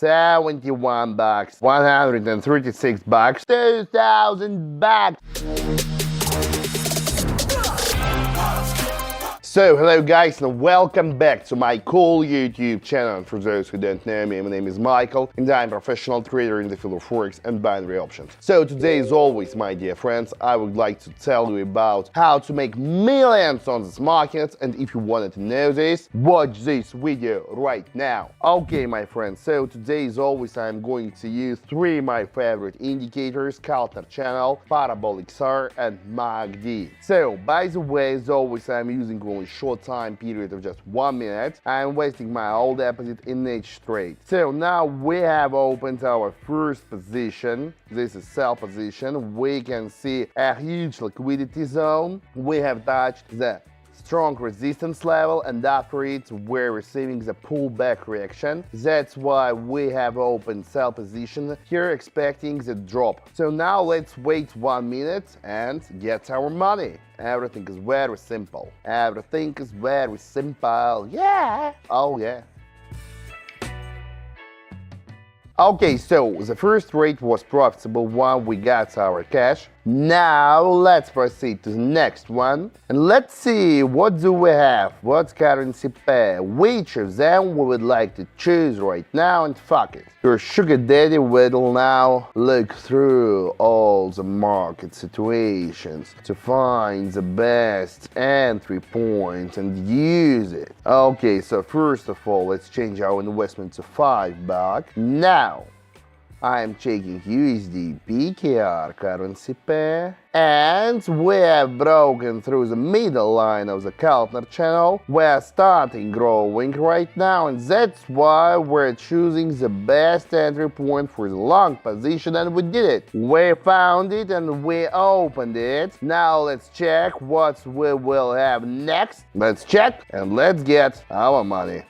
71 bucks, 136 bucks, 2,000 bucks. So, hello guys and welcome back to my cool YouTube channel. For those who don't know me, my name is Michael and I'm a professional trader in the field of Forex and binary options. So today, as always, my dear friends, I would like to tell you about how to make millions on this market, and if you wanted to know this, watch this video right now. Okay, my friends, so today, as always, I'm going to use three of my favorite indicators: Keltner channel, Parabolic SAR and MACD. So, by the way, as always, I'm using only short time period of just 1 minute. I'm investing my whole deposit in each trade. So now we have opened our first position. This is sell position. We can see a huge liquidity zone. We have touched the strong resistance level, and after it we're receiving the pullback reaction. That's why we have opened sell position here, expecting the drop. So now let's wait 1 minute and get our money. Everything is very simple. Everything is very simple. Yeah. Oh yeah. Okay, so the first trade was profitable one. We got our cash. Now let's proceed to the next one and let's see what do we have, what currency pair, which of them we would like to choose right now, and fuck it. Your sugar daddy will now look through all the market situations to find the best entry point and use it. Okay, so first of all, let's change our investment to $5. Now I am checking USD PKR currency pair, and we have broken through the middle line of the Keltner channel. We are starting growing right now, and that's why we're choosing the best entry point for the long position, and we did it. We found it and we opened it. Now let's check what we will have next. Let's check and let's get our money.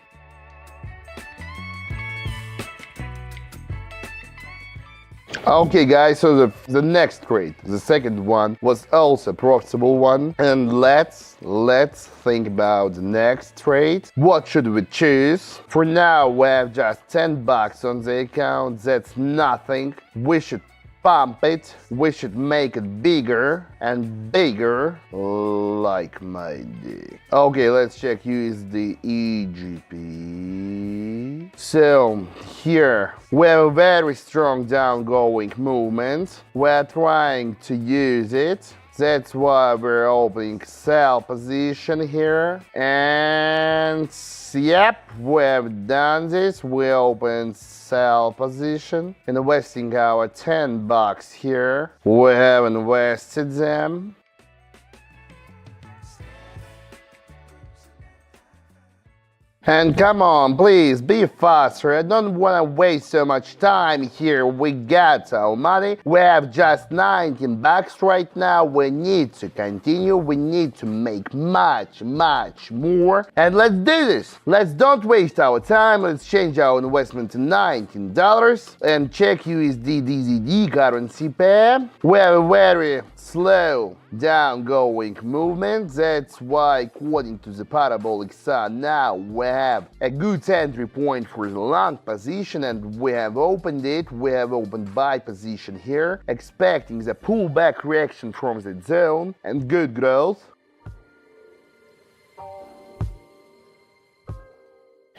Okay guys, so the next trade, the second one, was also a profitable one, and let's think about the next trade. What should we choose? For now we have just 10 bucks on the account. That's nothing. We should pump it, we should make it bigger and bigger, like my dick. Okay, let's check USD EGP. So here we have a very strong downgoing movement. We're trying to use it. That's why we're opening sell position here. And yep, we have done this. We opened sell position, investing our 10 bucks here. We have invested them. And come on, please, be faster. I don't want to waste so much time here. We got our money. We have just 19 bucks right now. We need to continue. We need to make much more. And let's do this. Let's don't waste our time. Let's change our investment to $19 and check USD DZD currency pair. We have a very slow downgoing movement. That's why, according to the Parabolic SAR, now we have a good entry point for the long position, and we have opened it. We have opened buy position here, expecting the pullback reaction from the zone and good growth.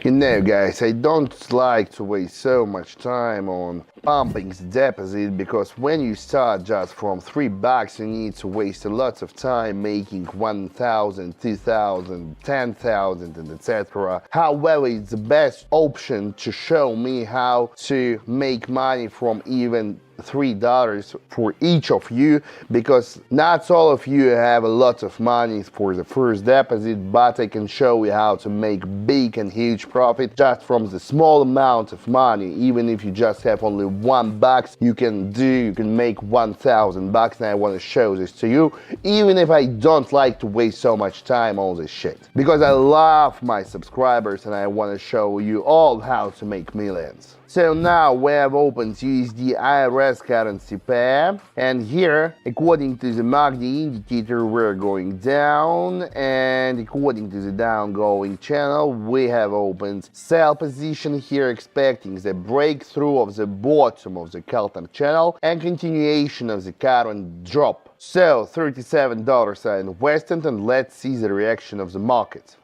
You know, guys, I don't like to waste so much time on pumping the deposit, because when you start just from $3, you need to waste a lot of time making 1,000, 2,000, 10,000, and etc. However, it's the best option to show me how to make money from even $3 for each of you, because not all of you have a lot of money for the first deposit, but I can show you how to make big and huge profit just from the small amount of money. Even if you just have only $1, you can make 1,000 bucks, and I want to show this to you, even if I don't like to waste so much time on this shit, because I love my subscribers and I want to show you all how to make millions. So now we have opened USD IRS currency pair, and here, according to the MACD indicator, we're going down, and according to the downgoing channel, we have opened sell position here, expecting the breakthrough of the bottom of the Keltner channel and continuation of the current drop. So $37 are invested, and let's see the reaction of the market.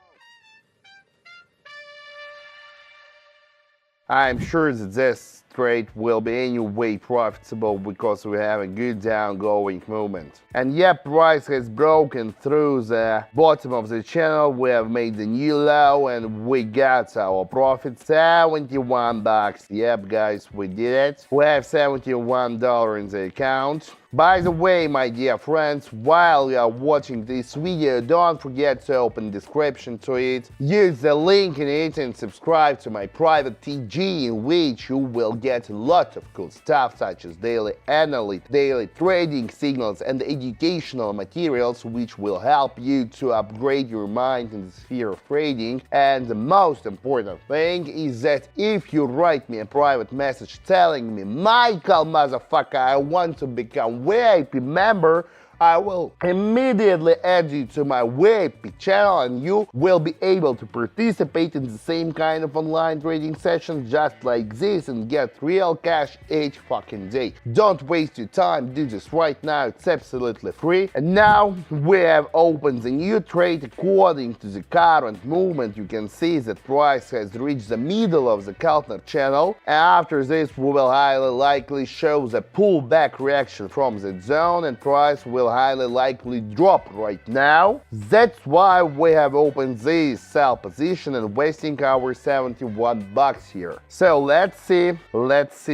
I'm sure that this trade will be anyway profitable because we have a good downgoing movement. And yeah, price has broken through the bottom of the channel. We have made the new low and we got our profit, $71. Yep, guys, we did it. We have $71 in the account. By the way, my dear friends, while you are watching this video, don't forget to open the description to it, use the link in it and subscribe to my private TG, in which you will get a lot of cool stuff such as daily analytics, daily trading signals and educational materials which will help you to upgrade your mind in the sphere of trading. And the most important thing is that if you write me a private message telling me, Michael motherfucker, I want to become VIP member, I will immediately add you to my VIP channel and you will be able to participate in the same kind of online trading sessions just like this and get real cash each fucking day. Don't waste your time, do this right now, it's absolutely free. And now we have opened the new trade. According to the current movement, you can see that price has reached the middle of the Keltner channel, and after this we will highly likely show the pullback reaction from that zone and price will highly likely drop right now. That's why we have opened this sell position and wasting our $71 here. So let's see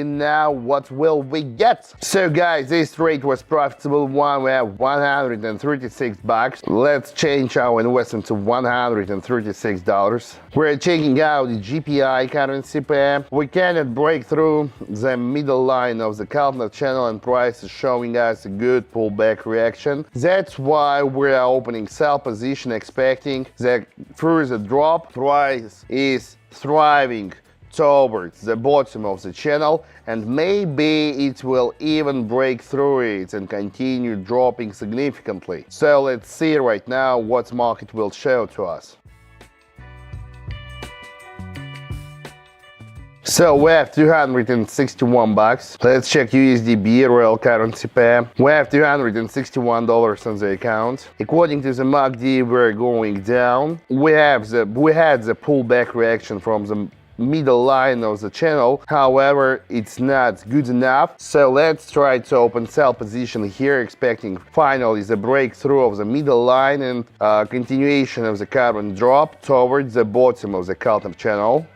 now what will we get. So guys, this trade was profitable one. We have $136. Let's change our investment to $136. We're checking out the GPI currency pair. We cannot break through the middle line of the Keltner channel and price is showing us a good pullback reaction. That's why we are opening sell position, expecting that further drop. Price is thriving towards the bottom of the channel and maybe it will even break through it and continue dropping significantly. So let's see right now what market will show to us. So we have $261. Let's check USD BRL currency pair. We have $261 on the account. According to the MACD, we're going down. We had the pullback reaction from the middle line of the channel. However, it's not good enough. So let's try to open sell position here, expecting finally the breakthrough of the middle line and continuation of the current drop towards the bottom of the Keltner channel.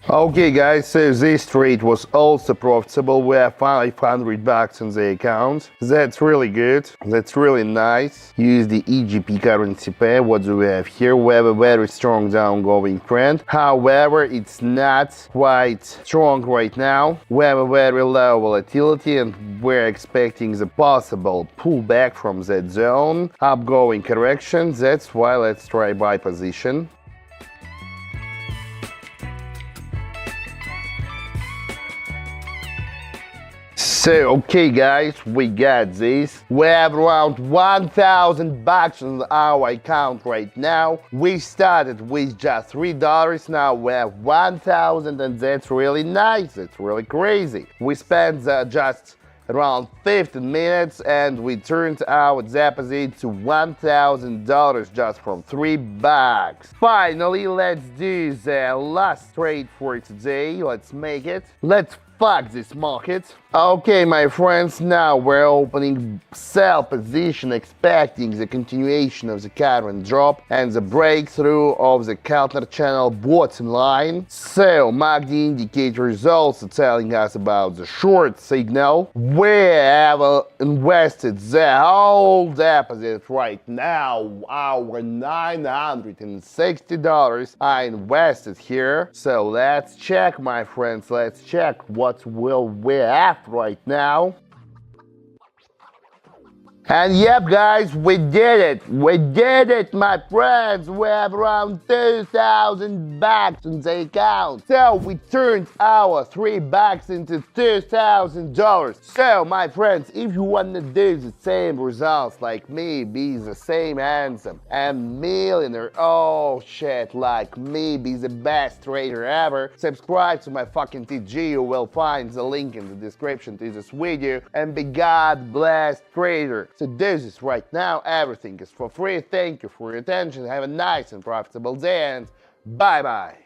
Okay guys, so this trade was also profitable. We have $500 in the account. That's really good. That's really nice. Use the EGP currency pair. What do we have here? We have a very strong downgoing trend. However, it's not quite strong right now. We have a very low volatility and we're expecting the possible pullback from that zone. Upgoing correction. That's why let's try buy position. So, okay guys, we got this. We have around $1,000 on our account right now. We started with just $3, now we have $1,000 and that's really nice, it's really crazy. We spent just around 15 minutes and we turned our deposit to $1,000 just from $3. Finally, let's do the last trade for today. Let's make it. Let's fuck this market. Okay, my friends, now we're opening sell position, expecting the continuation of the current drop and the breakthrough of the Keltner channel bottom line. So, MACD indicator is also telling us about the short signal. We have invested the whole deposit right now. Our $960 are invested here. So let's check, my friends, let's check what will we have right now. And yep, guys, we did it. We did it, my friends. We have around 2,000 bucks on the account. So we turned our 3 bucks into $2,000. So, my friends, if you want to do the same results like me, be the same handsome and millionaire, oh shit, like me, be the best trader ever, subscribe to my fucking TG. You will find the link in the description to this video, and be God blessed trader. So do this right now. Everything is for free. Thank you for your attention. Have a nice and profitable day, and bye bye.